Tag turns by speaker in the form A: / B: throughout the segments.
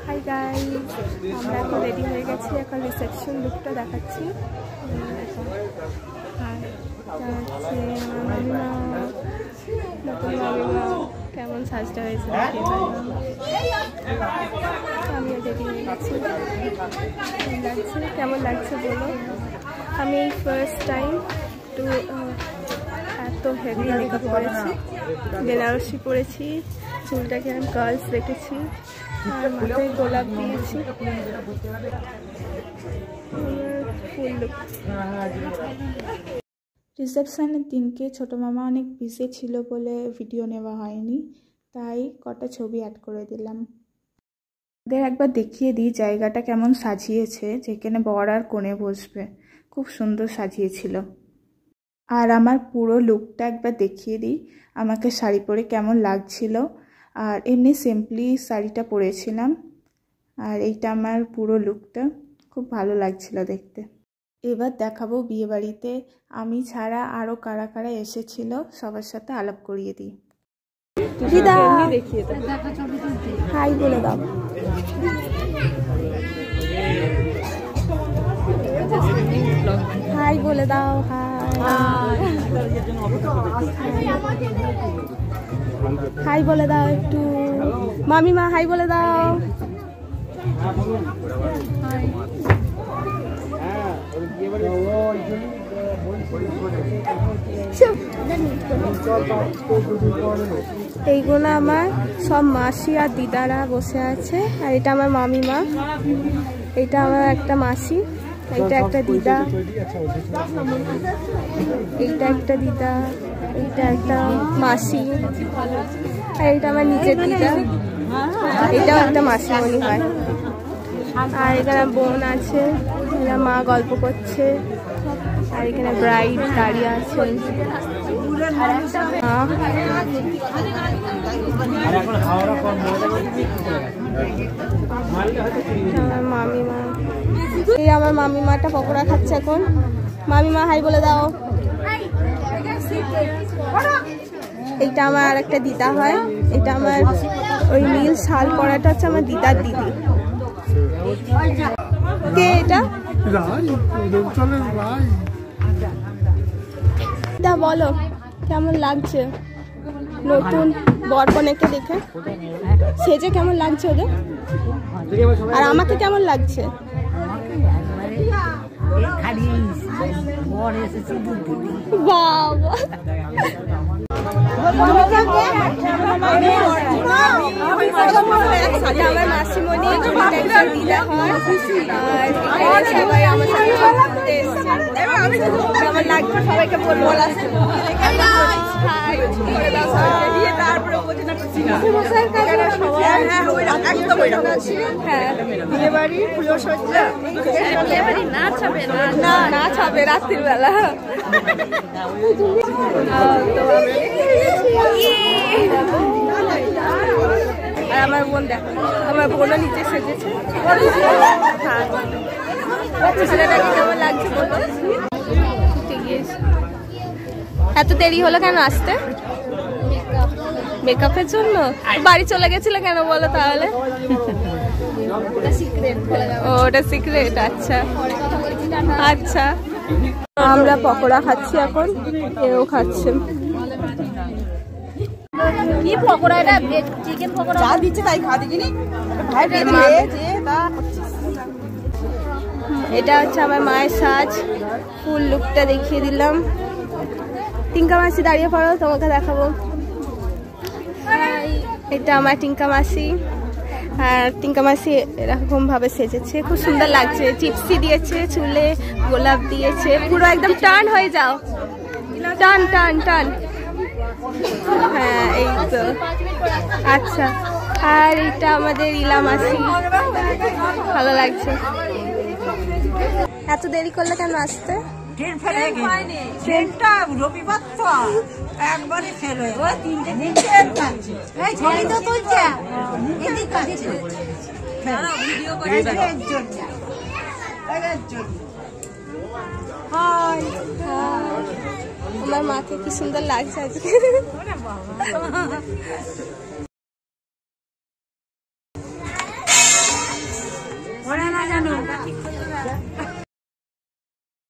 A: Hi guys, আমরা এখন ready হয়ে গেছি। এখন রিসেপশন লুকটা দেখাচ্ছি। নতুন মামিমা কেমন সাজটা হয়েছে আমিও রেডি হয়ে গেছি। কেমন লাগছে বলো? আমি এই ফার্স্ট টাইম এত হেভি মেকআপ করেছি। বেনারসি পরেছি, চুলটাকে আমি কার্লস রেখেছি, আর মাথায় গোলাপ দিয়েছি। ফুল লুক।
B: রিসেপশনের দিনকে ছোটো মামা অনেক বিজি ছিল বলে ভিডিও নেওয়া হয়নি, তাই কটা ছবি অ্যাড করে দিলাম। ওদের একবার দেখিয়ে দিই জায়গাটা কেমন সাজিয়েছে, যেখানে বর আর কনে বসবে। খুব সুন্দর সাজিয়েছিল। আর আমার পুরো লুকটা একবার দেখিয়ে দিই, আমাকে শাড়ি পরে কেমন লাগছিল। আর এমনি সিম্পলি শাড়িটা পরেছিলাম, আর এইটা আমার পুরো লুকটা খুব ভালো লাগছিল দেখতে। এবার দেখাবো বিয়েবাড়িতে আমি ছাড়া আরও কারা কারা এসেছিল, সবার সাথে আলাপ করিয়ে দিই।
A: দিদা হাই বলে দাও। হাই বলে দাও। হাই বলে দাও একটু। মামিমা হাই বলে দাও। এইগুলো আমার সব মাসি আর দিদারা বসে আছে। আর এটা আমার মামিমা, এটা আমার একটা মাসি, এইটা একটা দিদা, এইটা একটা দিদা, এইটা একটা মাসি, আর এটা আমার নিজের দিদা, এটাও একটা মাসি মনে হয়। আর এখানে বোন আছে, এরা মা গল্প করছে। আর এখানে ব্রাইড দাঁড়িয়ে আছে। আমার মামিমা, এই আমার মামিমাটা পকোড়া খাচ্ছে এখন। মামিমা হাই বলে দাও। এইটা আমার আর একটা দিদা হয়, এটা আমার ওই নীল শাল পরাটা হচ্ছে আমার দিদার দিদি। কে এটা? দা বলো কেমন লাগছে নতুন বরকনেকে দেখে? সেজে কেমন লাগছে ওদের? আর আমাকে কেমন লাগছে? বাবা আমার মাসিমণি দিদা হয়। আর সবাই আমার সাথে কেমন লাগছে সবাইকে বলবো। নাচ হবে রাত্রির বেলা। আর আমার বোন দেখো, আমার বোনও নিচে সেজেছে। ছেলেটাকে কেমন লাগছে বলো? এত দেরি হলো কেন আসতে? মেকআপের জন্য? বাড়ি চলে গেছিল কেন বলো তাহলে? ওটা সিক্রেট। আচ্ছা আচ্ছা। আমরা পকোড়া খাচ্ছি এখন, এও খাচ্ছে।
C: কি পকোড়া? এটা চিকেন পকোড়া যা দিচ্ছে তাই খা দিকিনি ভাই।
A: এটা হচ্ছে আমার মায়ের সাজ, ফুল লুকটা দেখিয়ে দিলাম। টিঙ্কা মাসি দাঁড়িয়ে পড়ো, তোমাকে দেখাবো। এটা আমার টিঙ্কা মাসি, আর টিঙ্কা মাসি এরকম ভাবে সেজেছে, খুব সুন্দর লাগছে। চিপসি দিয়েছে, চুলে গোলাপ দিয়েছে, পুরো একদম টান হয়ে যাও, টান টান টান। হ্যাঁ এই তো। আচ্ছা, আর এটা আমাদের ইলা মাসি, ভালো লাগছে। এত দেরি করলে কেন আসতে?
C: রবিবার তো একবারই ফেল হয়ে ওরা 3টে দিন ফেল পাচ্ছে। এই ছবি তো তুলছে এদিক কাছে ভিডিও করে এর জন্য
A: হাই। আমার মাকে কি সুন্দর লাগছে আজকে।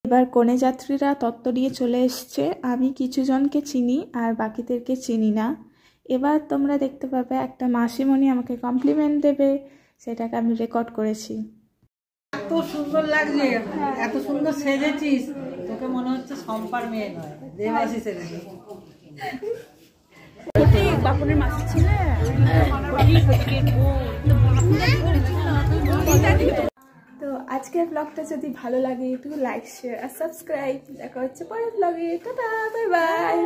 B: এবার কনে যাত্রীরা তত্ত্ব দিয়ে চলে এসছে। আমি কিছু জনকে চিনি আর বাকিদেরকে চিনি না। এবার তোমরা দেখতে পাবে একটা মাসিমণি আমাকে কমপ্লিমেন্ট দেবে, সেটাকে আমি রেকর্ড করেছি।
C: এত সুন্দর লাগছে, এত সুন্দর সেজেছিস, তোকে মনে হচ্ছে সম্পার মেয়ে নয়, দেবাশী সেজেছিস।
B: বাপনের মাসি ছিল। তো আজকের ব্লগটা যদি ভালো লাগে একটু লাইক শেয়ার আর সাবস্ক্রাইব। দেখা হচ্ছে পরের ব্লগে। Tata, bye bye.